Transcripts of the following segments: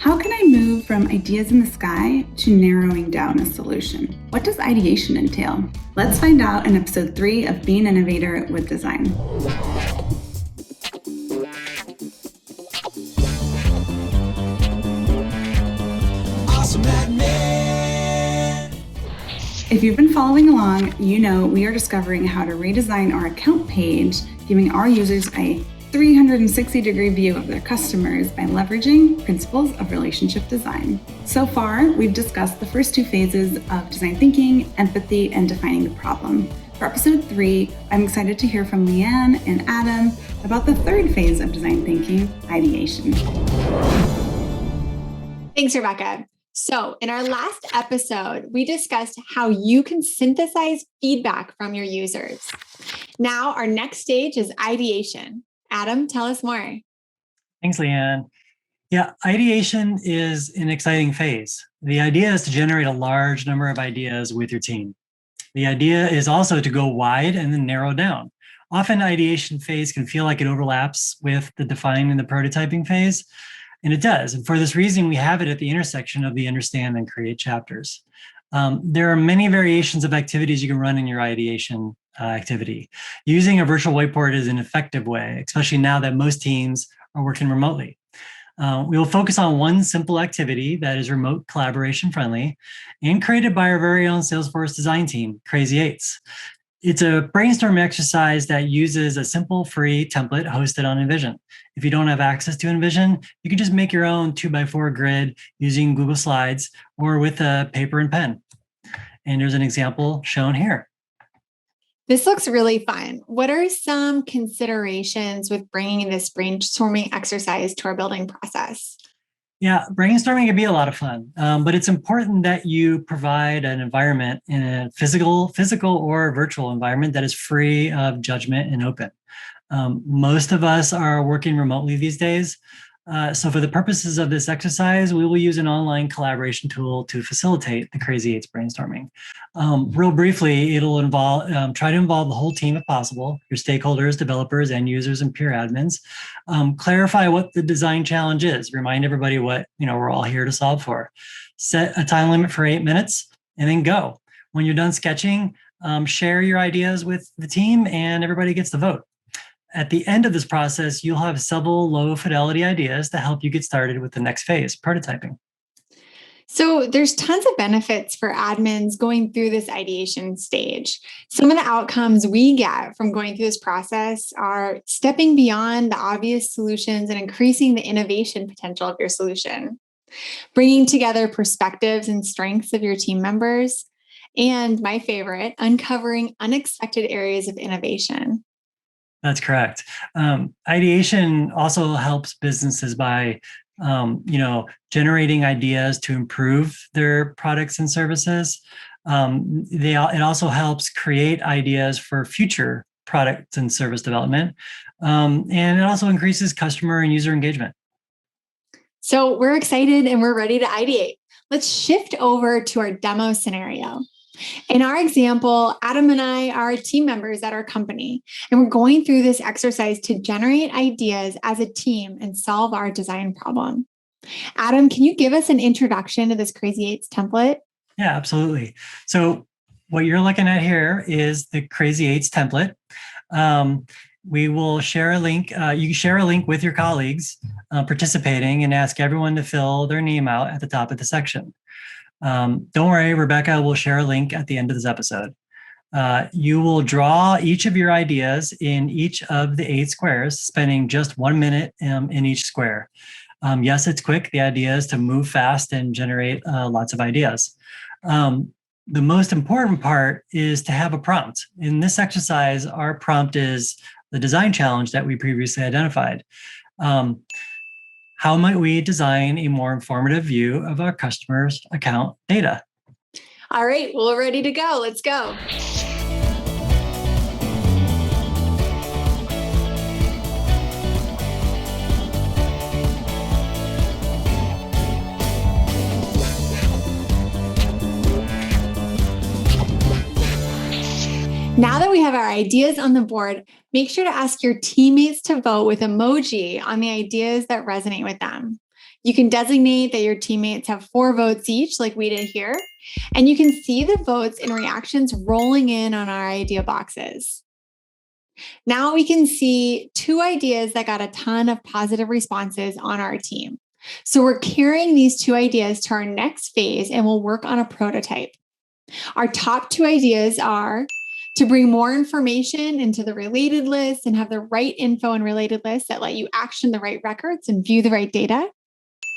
How can I move from ideas in the sky to narrowing down a solution? What does ideation entail? Let's find out in episode 3 of Be an Innovator with Design. Awesome admin. If you've been following along, you know we are discovering how to redesign our account page, giving our users a 360-degree view of their customers by leveraging principles of relationship design. So far, we've discussed the first 2 phases of design thinking, empathy, and defining the problem. For episode 3, I'm excited to hear from Leanne and Adam about the 3rd phase of design thinking, ideation. Thanks, Rebecca. So in our last episode, we discussed how you can synthesize feedback from your users. Now, our next stage is ideation. Adam, tell us more. Thanks, Leanne. Yeah, ideation is an exciting phase. The idea is to generate a large number of ideas with your team. The idea is also to go wide and then narrow down. Often, ideation phase can feel like it overlaps with the define and the prototyping phase, and it does. And for this reason, we have it at the intersection of the understand and create chapters. There are many variations of activities you can run in your ideation activity. Using a virtual whiteboard is an effective way, especially now that most teams are working remotely. We will focus on one simple activity that is remote collaboration friendly and created by our very own Salesforce Design team, Crazy Eights. It's a brainstorming exercise that uses a simple free template hosted on Envision. If you don't have access to Envision, you can just make your own 2x4 grid using Google Slides or with a paper and pen. And there's an example shown here. This looks really fun. What are some considerations with bringing this brainstorming exercise to our building process? Yeah, brainstorming can be a lot of fun, but it's important that you provide an environment in a physical or virtual environment that is free of judgment and open. Most of us are working remotely these days. So for the purposes of this exercise, we will use an online collaboration tool to facilitate the Crazy Eights brainstorming. Real briefly, it'll try to involve the whole team if possible, your stakeholders, developers, end users, and peer admins. Clarify what the design challenge is. Remind everybody what we're all here to solve for. Set a time limit for 8 minutes and then go. When you're done sketching, share your ideas with the team and everybody gets to vote. At the end of this process, you'll have several low-fidelity ideas to help you get started with the next phase, prototyping. So there's tons of benefits for admins going through this ideation stage. Some of the outcomes we get from going through this process are stepping beyond the obvious solutions and increasing the innovation potential of your solution, bringing together perspectives and strengths of your team members, and my favorite, uncovering unexpected areas of innovation. That's correct. Ideation also helps businesses by, generating ideas to improve their products and services. It also helps create ideas for future product and service development. And it also increases customer and user engagement. So we're excited and we're ready to ideate. Let's shift over to our demo scenario. In our example, Adam and I are team members at our company, and we're going through this exercise to generate ideas as a team and solve our design problem. Adam, can you give us an introduction to this Crazy Eights template? Yeah, absolutely. So what you're looking at here is the Crazy Eights template. We will share a link. You can share a link with your colleagues participating and ask everyone to fill their name out at the top of the section. Don't worry, Rebecca will share a link at the end of this episode. You will draw each of your ideas in each of the 8 squares, spending just 1 minute in each square. Yes, it's quick. The idea is to move fast and generate lots of ideas. The most important part is to have a prompt. In this exercise, our prompt is the design challenge that we previously identified. How might we design a more informative view of our customers' account data? All right, well, we're ready to go. Let's go. Now that we have our ideas on the board, make sure to ask your teammates to vote with emoji on the ideas that resonate with them. You can designate that your teammates have 4 votes each, like we did here, and you can see the votes and reactions rolling in on our idea boxes. Now we can see 2 ideas that got a ton of positive responses on our team. So we're carrying these 2 ideas to our next phase and we'll work on a prototype. Our top 2 ideas are to bring more information into the related list and have the right info and related lists that let you action the right records and view the right data.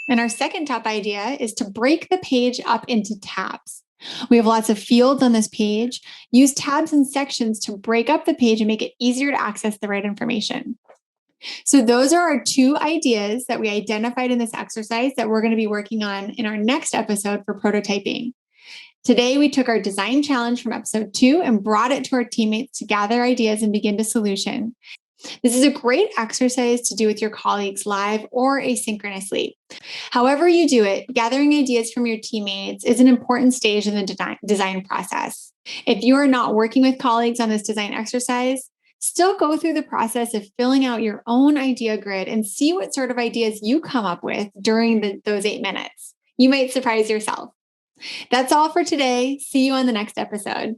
And our second top idea is to break the page up into tabs. We have lots of fields on this page. Use tabs and sections to break up the page and make it easier to access the right information. So those are our 2 ideas that we identified in this exercise that we're going to be working on in our next episode for prototyping. Today, we took our design challenge from episode 2 and brought it to our teammates to gather ideas and begin to solution. This is a great exercise to do with your colleagues live or asynchronously. However you do it, gathering ideas from your teammates is an important stage in the design process. If you are not working with colleagues on this design exercise, still go through the process of filling out your own idea grid and see what sort of ideas you come up with during those 8 minutes. You might surprise yourself. That's all for today. See you on the next episode.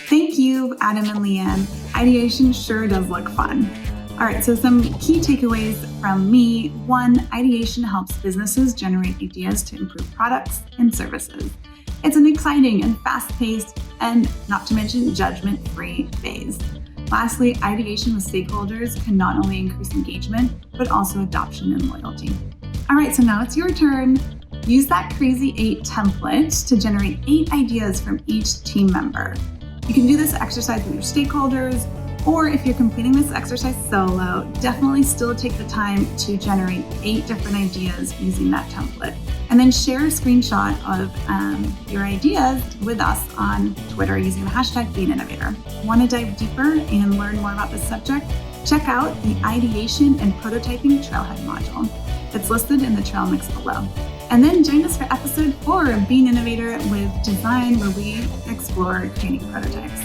Thank you, Adam and Leanne. Ideation sure does look fun. All right, so some key takeaways from me. 1, ideation helps businesses generate ideas to improve products and services. It's an exciting and fast-paced and, not to mention, judgment-free phase. Lastly, ideation with stakeholders can not only increase engagement, but also adoption and loyalty. All right, so now it's your turn. Use that Crazy 8 template to generate 8 ideas from each team member. You can do this exercise with your stakeholders, or if you're completing this exercise solo, definitely still take the time to generate 8 different ideas using that template. And then share a screenshot of your ideas with us on Twitter using the hashtag An Innovator. Want to dive deeper and learn more about this subject? Check out the Ideation and Prototyping Trailhead module. It's listed in the Trailmix below. And then join us for episode 4 of Be an Innovator with Design, where we explore creating prototypes.